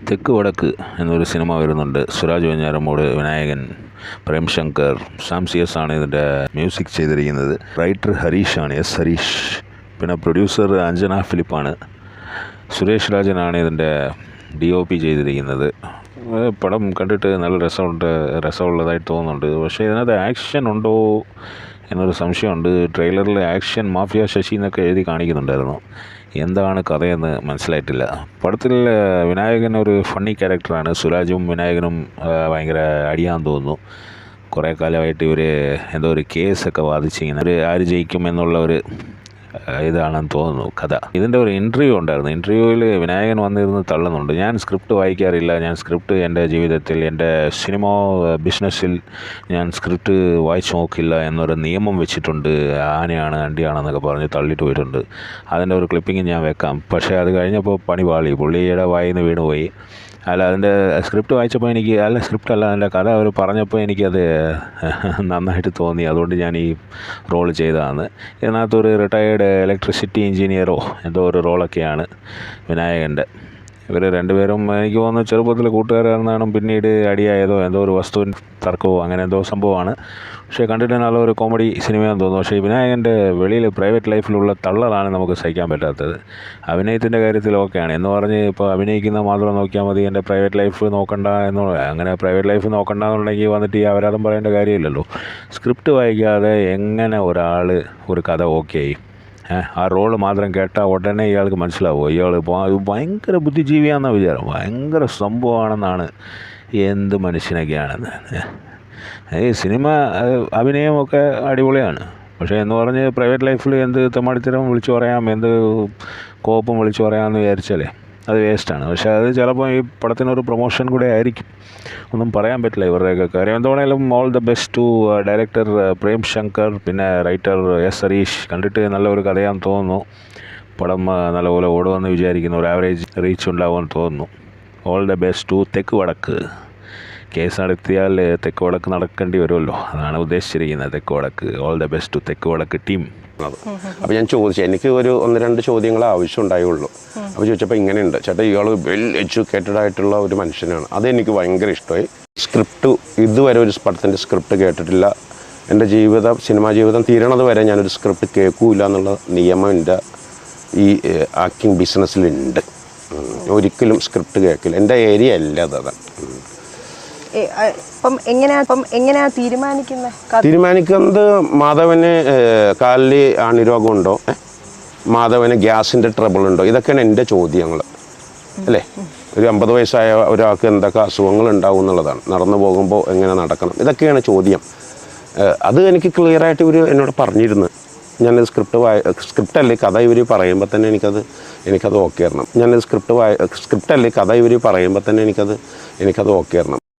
തെക്ക് വടക്ക് എന്നൊരു സിനിമ വരുന്നുണ്ട്. Suraj Venjaramoodu, Vinayakan, Premshankar, Sam C S ആണ് ഇതിൻ്റെ മ്യൂസിക് ചെയ്തിരിക്കുന്നത്. റൈറ്റർ ഹരീഷാണ്, എസ് ഹരീഷ്. പിന്നെ പ്രൊഡ്യൂസർ അഞ്ജന ഫിലിപ്പാണ്. സുരേഷ് രാജനാണ് ഇതിൻ്റെ DOP ചെയ്തിരിക്കുന്നത്. പടം കണ്ടിട്ട് നല്ല രസമുള്ളതായിട്ട് തോന്നുന്നുണ്ട്. പക്ഷേ ഇതിനകത്ത് ആക്ഷൻ ഉണ്ടോ എന്നൊരു സംശയമുണ്ട്. ട്രെയിലറിൽ ആക്ഷൻ മാഫിയ ശശി എന്നൊക്കെ എഴുതി കാണിക്കുന്നുണ്ടായിരുന്നു. എന്താണ് കഥയെന്ന് മനസ്സിലായിട്ടില്ല. പടത്തിൽ വിനായകൻ ഒരു ഫണ്ണി ക്യാരക്ടറാണ്. സുരാജും വിനായകനും ഭയങ്കര അടിയാന്ന് തോന്നുന്നു. കുറേ കാലമായിട്ട് ഇവർ എന്തോ ഒരു കേസൊക്കെ വാദിച്ചിങ്ങനെ ഒരു ആര് ജയിക്കും എന്നുള്ള ഒരു ഇതാണെന്ന് തോന്നുന്നു കഥ. ഇതിൻ്റെ ഒരു ഇൻ്റർവ്യൂ ഉണ്ടായിരുന്നു. ഇൻ്റർവ്യൂവിൽ വിനായകൻ വന്നിരുന്ന് തള്ളുന്നുണ്ട്. ഞാൻ സ്ക്രിപ്റ്റ് വായിക്കാറില്ല, ഞാൻ സ്ക്രിപ്റ്റ് എൻ്റെ ജീവിതത്തിൽ, എൻ്റെ സിനിമ ബിസിനസ്സിൽ ഞാൻ സ്ക്രിപ്റ്റ് വായിച്ചു നോക്കില്ല എന്നൊരു നിയമം വെച്ചിട്ടുണ്ട്. ആനയാണ് അണ്ടിയാണെന്നൊക്കെ പറഞ്ഞ് തള്ളിയിട്ട് പോയിട്ടുണ്ട്. അതിൻ്റെ ഒരു ക്ലിപ്പിങ് ഞാൻ വെക്കാം. പക്ഷേ അത് കഴിഞ്ഞപ്പോൾ പണി പാളി, പുള്ളിയുടെ വായിൽ നിന്ന് വീണുപോയി. അതിൻ്റെ സ്ക്രിപ്റ്റ് വായിച്ചപ്പോൾ സ്ക്രിപ്റ്റ് അല്ല, അതിൻ്റെ കഥ അവർ പറഞ്ഞപ്പോൾ എനിക്കത് നന്നായിട്ട് തോന്നി. അതുകൊണ്ട് ഞാൻ ഈ റോൾ ചെയ്തതാണ്. ഇതിനകത്തൊരു റിട്ടയേർഡ് ഇലക്ട്രിസിറ്റി എഞ്ചിനീയറോ എന്തോ ഒരു റോളൊക്കെയാണ് വിനായകൻ്റെ. ഇവർ രണ്ടുപേരും എനിക്ക് തോന്നുന്നു ചെറുപ്പത്തിൽ കൂട്ടുകാരാണെന്നാണ്. പിന്നീട് അടിയായതോ എന്തോ ഒരു വസ്തുവിൻ തർക്കമോ അങ്ങനെ എന്തോ സംഭവമാണ്. പക്ഷേ കണ്ടിട്ട് നല്ലൊരു കോമഡി സിനിമയാണെന്ന് തോന്നുന്നു. പക്ഷേ വിനായകൻ്റെ വെളിയിൽ പ്രൈവറ്റ് ലൈഫിലുള്ള തള്ളലാണ് നമുക്ക് സഹിക്കാൻ പറ്റാത്തത്. അഭിനയത്തിൻ്റെ കാര്യത്തിൽ ഓക്കെയാണ് എന്ന് പറഞ്ഞ് ഇപ്പോൾ അഭിനയിക്കുന്ന മാത്രം നോക്കിയാൽ മതി, എൻ്റെ പ്രൈവറ്റ് ലൈഫ് നോക്കണ്ട അങ്ങനെ പ്രൈവറ്റ് ലൈഫ് നോക്കണ്ടെന്നുണ്ടെങ്കിൽ വന്നിട്ട് ഈ അപരാധം പറയേണ്ട കാര്യമില്ലല്ലോ. സ്ക്രിപ്റ്റ് വായിക്കാതെ എങ്ങനെ ഒരാൾ ഒരു കഥ ഓക്കെ ആയി? ആ റോള് മാത്രം കേട്ടാൽ ഉടനെ ഇയാൾക്ക് മനസ്സിലാവുമോ ഇയാൾ ഭയങ്കര ബുദ്ധിജീവിയാണെന്ന വിചാരം? ഭയങ്കര സംഭവമാണെന്നാണ്. എന്ത് മനുഷ്യനൊക്കെയാണെന്ന്. ഈ സിനിമ അഭിനയമൊക്കെ അടിപൊളിയാണ്. പക്ഷേ എന്ന് പറഞ്ഞ് പ്രൈവറ്റ് ലൈഫിൽ എന്ത് തെമ്മാടിത്തരം വിളിച്ചു പറയാം, എന്ത് കോപ്പും വിളിച്ചു പറയാമെന്ന് വിചാരിച്ചാലേ അത് വേസ്റ്റാണ്. പക്ഷേ അത് ചിലപ്പോൾ ഈ പടത്തിനൊരു പ്രൊമോഷൻ കൂടെ ആയിരിക്കും. ഒന്നും പറയാൻ പറ്റില്ല ഇവരുടെയൊക്കെ കാര്യം. എന്താണെങ്കിലും all the best to director Premshankar, പിന്നെ റൈറ്റർ എസ് ഹരീഷ്. കണ്ടിട്ട് നല്ലൊരു കഥയാണെന്ന് തോന്നുന്നു. പടം നല്ലപോലെ ഓടുമെന്ന് വിചാരിക്കുന്നു. ഒരു ആവറേജ് റീച്ച് ഉണ്ടാവുമെന്ന് തോന്നുന്നു. ഓൾ ദ ബെസ്റ്റ് ടു തെക്ക് വടക്ക്. കേസ് നടത്തിയാൽ തെക്ക് വടക്ക് നടക്കേണ്ടി വരുമല്ലോ, അതാണ് ഉദ്ദേശിച്ചിരിക്കുന്നത്. തെക്ക് വടക്ക്. ഓൾ ദ ബെസ്റ്റ് ടു തെക്ക് വടക്ക് ടീം. അപ്പോൾ ഞാൻ ചോദിച്ചു, എനിക്ക് ഒരു 1-2 ചോദ്യങ്ങൾ ആവശ്യം ഉണ്ടായുള്ളൂ. അപ്പോൾ ചോദിച്ചപ്പോൾ ഇങ്ങനെയുണ്ട്, ചേട്ടാ ഇയാൾ വെൽ എഡ്യൂക്കേറ്റഡ് ആയിട്ടുള്ള ഒരു മനുഷ്യനാണ്. അതെനിക്ക് ഭയങ്കര ഇഷ്ടമായി. സ്ക്രിപ്റ്റ് ഇതുവരെ ഒരു പടത്തിൻ്റെ സ്ക്രിപ്റ്റ് കേട്ടിട്ടില്ല. എൻ്റെ സിനിമാ ജീവിതം തീരണത് വരെ ഞാനൊരു സ്ക്രിപ്റ്റ് കേൾക്കൂല എന്നുള്ള നിയമം എൻ്റെ ഈ ആക്ടിങ് ബിസിനസ്സിലുണ്ട്. ഒരിക്കലും സ്ക്രിപ്റ്റ് കേൾക്കില്ല. എൻ്റെ ഏരിയ അല്ല അതാണ്. തീരുമാനിക്കുന്നത് മാധവന് കാലിൽ അണിരോഗമുണ്ടോ, മാധവന് ഗ്യാസിൻ്റെ ട്രബിളുണ്ടോ, ഇതൊക്കെയാണ് എൻ്റെ ചോദ്യങ്ങൾ അല്ലേ. ഒരു 50 വയസ്സായ ഒരാൾക്ക് എന്തൊക്കെ അസുഖങ്ങൾ ഉണ്ടാവും എന്നുള്ളതാണ്. നടന്നു പോകുമ്പോൾ എങ്ങനെ നടക്കണം, ഇതൊക്കെയാണ് ചോദ്യം. അത് എനിക്ക് ക്ലിയറായിട്ട് ഇവർ എന്നോട് പറഞ്ഞിരുന്നു. ഞാനത് സ്ക്രിപ്റ്റ് അല്ലേ കഥ ഇവർ പറയുമ്പോൾ തന്നെ എനിക്കത് ഓക്കെ ആയിരുന്നു. ഞാനത് സ്ക്രിപ്റ്റ് അല്ലേ കഥ ഇവർ പറയുമ്പോൾ തന്നെ എനിക്കത് ഓക്കെ ആയിരുന്നു.